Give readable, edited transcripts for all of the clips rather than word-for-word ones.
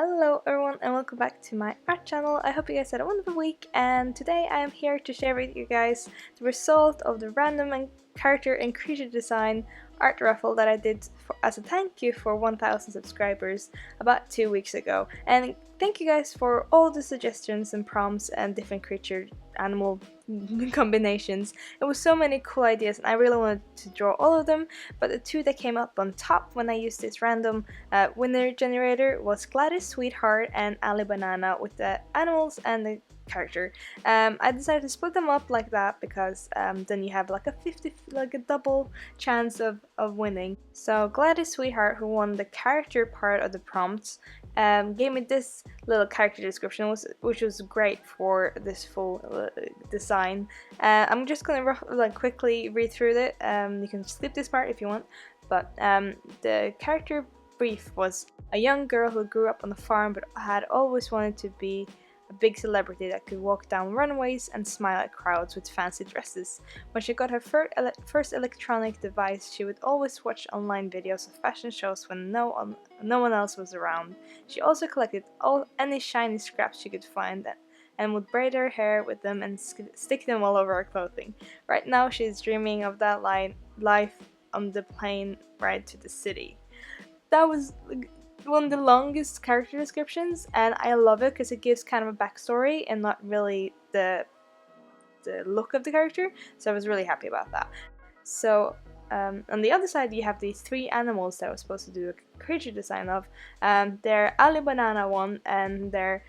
Hello everyone and welcome back to my art channel. I hope you guys had a wonderful week, and today I am here to share with you guys the result of the random and character and creature design art raffle that I did as a thank you for 1000 subscribers about 2 weeks ago. And thank you guys for all the suggestions and prompts and different creature animal combinations. It was so many cool ideas and I really wanted to draw all of them, but the two that came up on top when I used this random winner generator was Gladey Sweetheart and Ollie Banana with the animals and the character. I decided to split them up like that because then you have like a double chance of winning. So Gladys Sweetheart, who won the character part of the prompts, gave me this little character description, which was great for this full design. I'm just gonna quickly read through it. You can skip this part if you want, but the character brief was a young girl who grew up on a farm but had always wanted to be a big celebrity that could walk down runways and smile at crowds with fancy dresses. When she got her first electronic device, she would always watch online videos of fashion shows when no one else was around. She also collected any shiny scraps she could find and would braid her hair with them and stick them all over her clothing. Right now she's dreaming of that life on the plane ride to the city. That was one of the longest character descriptions, and I love it because it gives kind of a backstory and not really the look of the character, so I was really happy about that. So on the other side you have these three animals that I was supposed to do a creature design of. They're Ali Banana one, and their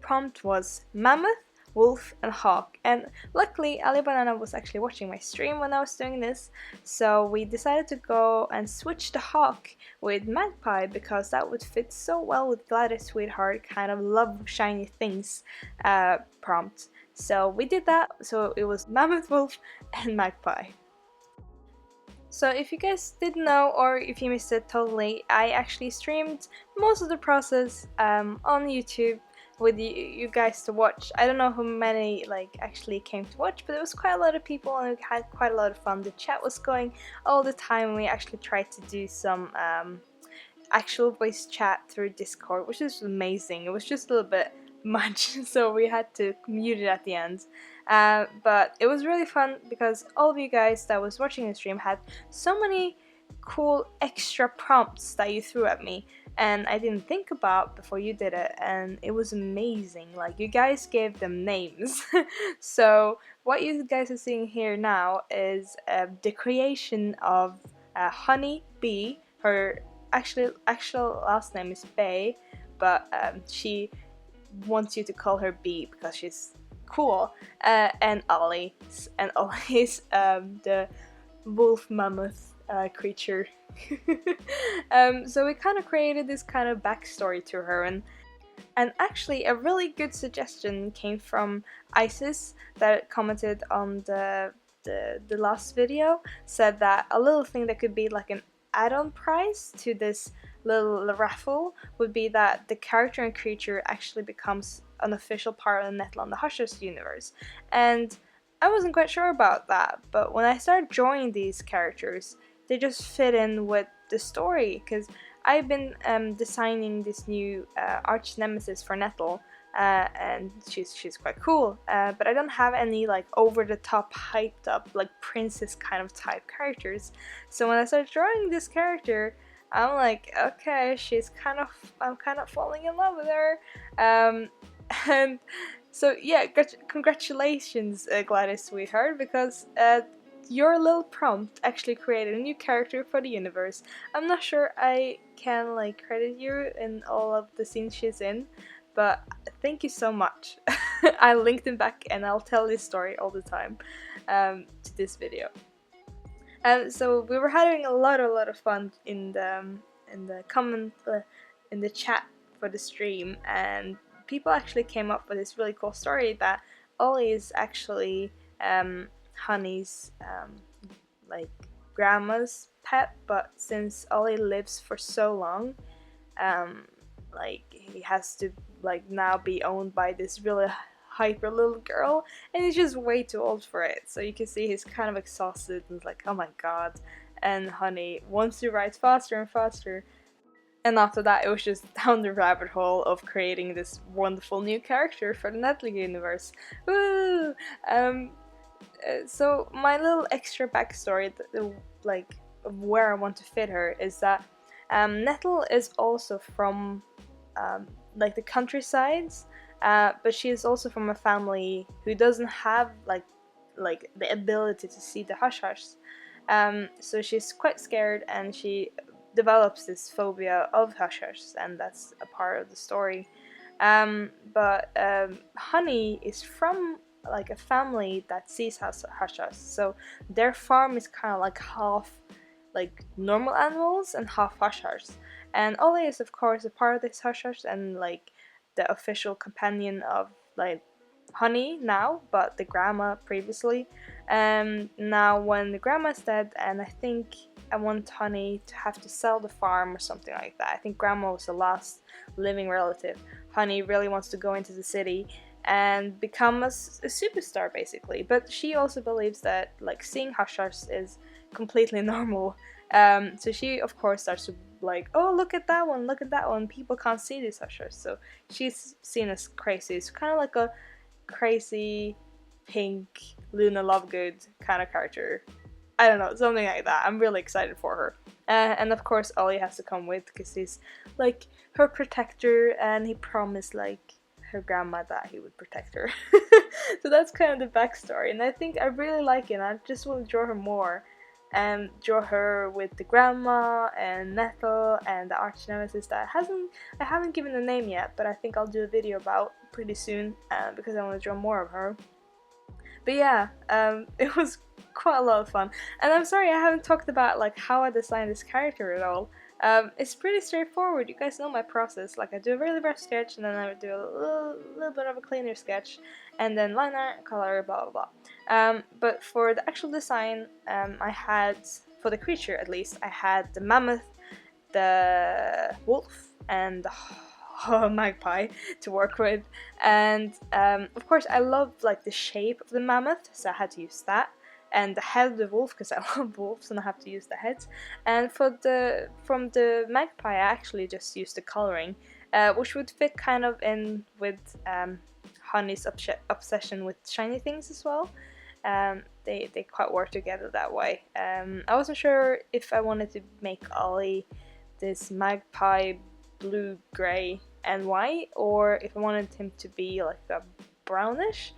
prompt was mammoth, wolf and hawk, and luckily Ali Banana was actually watching my stream when I was doing this, so we decided to go and switch the hawk with magpie because that would fit so well with Gladys Sweetheart kind of love shiny things prompt. So we did that, so it was mammoth, wolf and magpie. So if you guys didn't know, or if you missed it totally, I actually streamed most of the process on YouTube with you guys to watch. I don't know how many actually came to watch, but it was quite a lot of people and we had quite a lot of fun. The chat was going all the time. We actually tried to do some actual voice chat through Discord, which is amazing. It was just a little bit much, so we had to mute it at the end. But it was really fun because all of you guys that was watching the stream had so many cool extra prompts that you threw at me and I didn't think about before you did it, and it was amazing. Like, you guys gave them names. So what you guys are seeing here now is the creation of Honey Bee. Her actual last name is Bay, but she wants you to call her Bee because she's cool. And Ollie, and Ollie is the wolf mammoth creature. So we kind of created this kind of backstory to her, and actually a really good suggestion came from Isis that commented on the last video, said that a little thing that could be like an add-on prize to this little raffle would be that the character and creature actually becomes an official part of the Nettle and the Hushers universe. And I wasn't quite sure about that, but when I started drawing these characters, they just fit in with the story, because I've been designing this new arch nemesis for Nettle, and she's quite cool, but I don't have any like over-the-top hyped up like princess kind of type characters. So when I started drawing this character, I'm like, okay, I'm kind of falling in love with her, and so yeah, congratulations Gladys Sweetheart, because your little prompt actually created a new character for the universe. I'm not sure I can like credit you in all of the scenes she's in, but thank you so much. I'll link them back and I'll tell this story all the time to this video. So we were having a lot of fun in the comment in the chat for the stream, and people actually came up with this really cool story that Ollie is actually Honey's like grandma's pet, but since Ollie lives for so long, like he has to like now be owned by this really hyper little girl, and he's just way too old for it. So you can see he's kind of exhausted and like, oh my god. And Honey wants to ride faster and faster. And after that, it was just down the rabbit hole of creating this wonderful new character for the Nettle universe. Woo! So my little extra backstory, like of where I want to fit her, is that Nettle is also from like the countrysides, but she is also from a family who doesn't have like the ability to see the hush hushs. So she's quite scared, and she develops this phobia of hush hushs, and that's a part of the story. But Honey is from like a family that sees hush hushs, so their farm is kind of like half like normal animals and half hush hushs. And Ollie is of course a part of this hush hush and like the official companion of like Honey now, but the grandma previously. Now when the grandma's dead, and I think I want Honey to have to sell the farm or something like that. I think grandma was the last living relative. Honey really wants to go into the city and become a superstar basically, but she also believes that like seeing hush hush is completely normal. So she of course starts to like, oh, look at that one, look at that one, people can't see these hush hush, so she's seen as crazy. It's kind of like a crazy pink Luna Lovegood kind of character. I don't know, something like that. I'm really excited for her. And of course Ollie has to come with because he's like her protector, and he promised like her grandma that he would protect her. So that's kind of the backstory, and I think I really like it, and I just want to draw her more. And draw her with the grandma and Nettle and the arch nemesis that I haven't given a name yet, but I think I'll do a video about pretty soon because I want to draw more of her. But yeah, it was quite a lot of fun. And I'm sorry I haven't talked about like how I designed this character at all. It's pretty straightforward. You guys know my process. Like I do a really rough sketch, and then I would do a little bit of a cleaner sketch, and then line art, color, blah blah blah. But for the actual design, I had, for the creature at least, I had the mammoth, the wolf, and the magpie to work with. And of course I love like the shape of the mammoth, so I had to use that, and the head of the wolf because I love wolves and I have to use the heads. And from the magpie I actually just used the coloring, which would fit kind of in with Honey's obsession with shiny things as well. They quite work together that way. I wasn't sure if I wanted to make Ollie this magpie blue, grey and white, or if I wanted him to be like a brownish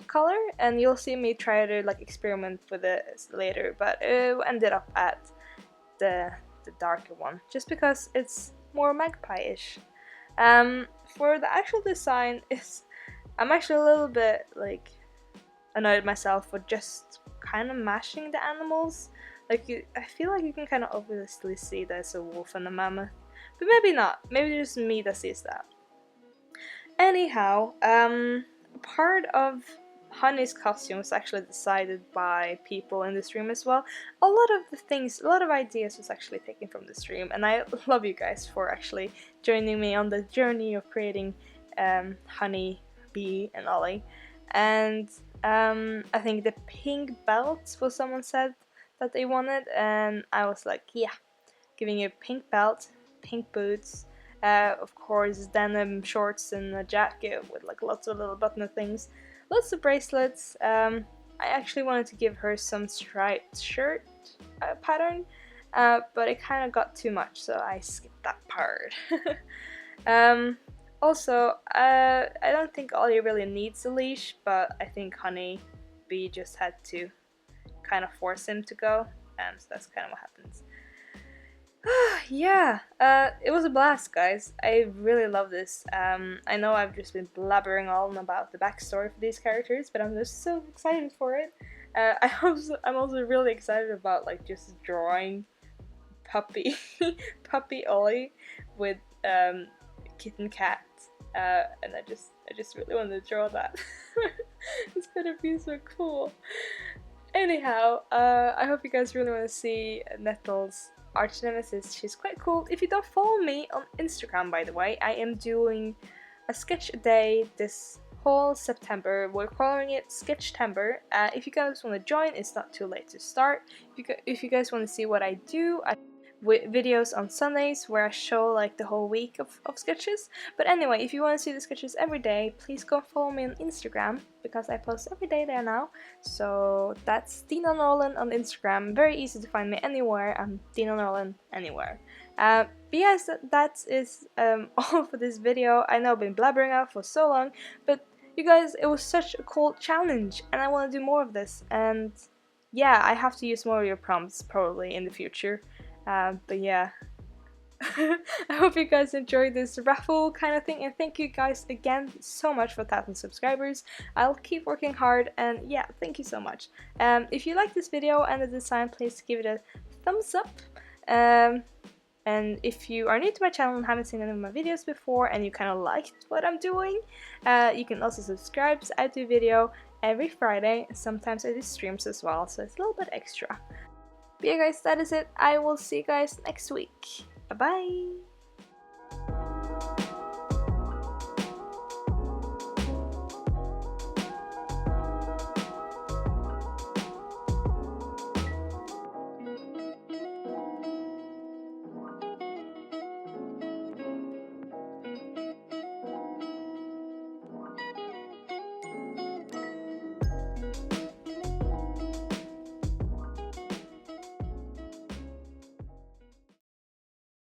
color, and you'll see me try to like experiment with it later, but it ended up at the darker one just because it's more magpie-ish. For the actual design, I'm actually a little bit like annoyed at myself for just kind of mashing the animals. Like I feel like you can kind of obviously see there's a wolf and a mammoth, but maybe not. Maybe just me that sees that. Anyhow, part of Honey's costume was actually decided by people in the stream as well. A lot of ideas was actually taken from the stream, and I love you guys for actually joining me on the journey of creating Honey, Bee, and Ollie. And I think the pink belt was someone said that they wanted, and I was like, yeah, giving you a pink belt, pink boots, of course denim shorts and a jacket with like lots of little button things, lots of bracelets. I actually wanted to give her some striped shirt pattern, but it kind of got too much, so I skipped that part. Also, I don't think Ollie really needs a leash, but I think Honey Bee just had to kind of force him to go, so that's kind of what happens. Yeah, it was a blast, guys. I really love this. I know I've just been blabbering on about the backstory for these characters, but I'm just so excited for it. I'm also really excited about like just drawing puppy Ollie with kitten cat, and I just really want to draw that. It's gonna be so cool. Anyhow, I hope you guys really want to see Nettle's arch nemesis. She's quite cool. If you don't follow me on Instagram, by the way, I am doing a sketch a day this whole September. We're calling it Sketchtember. If you guys want to join, it's not too late to start. If you guys want to see what I do, videos on Sundays where I show like the whole week of sketches. But anyway, if you want to see the sketches every day, please go follow me on Instagram because I post every day there now. So that's Dina Norlund on Instagram. Very easy to find me anywhere. I'm Dina Norlund anywhere. But yes, that is all for this video. I know I've been blabbering out for so long, but you guys, it was such a cool challenge and I want to do more of this. And yeah, I have to use more of your prompts probably in the future. But yeah, I hope you guys enjoyed this raffle kind of thing, and thank you guys again so much for 1,000 subscribers. I'll keep working hard, and yeah, thank you so much. If you like this video and the design, please give it a thumbs up. And if you are new to my channel and haven't seen any of my videos before and you kind of liked what I'm doing, you can also subscribe. So I do video every Friday, and sometimes I do streams as well, so it's a little bit extra. But yeah guys, that is it. I will see you guys next week. Bye bye!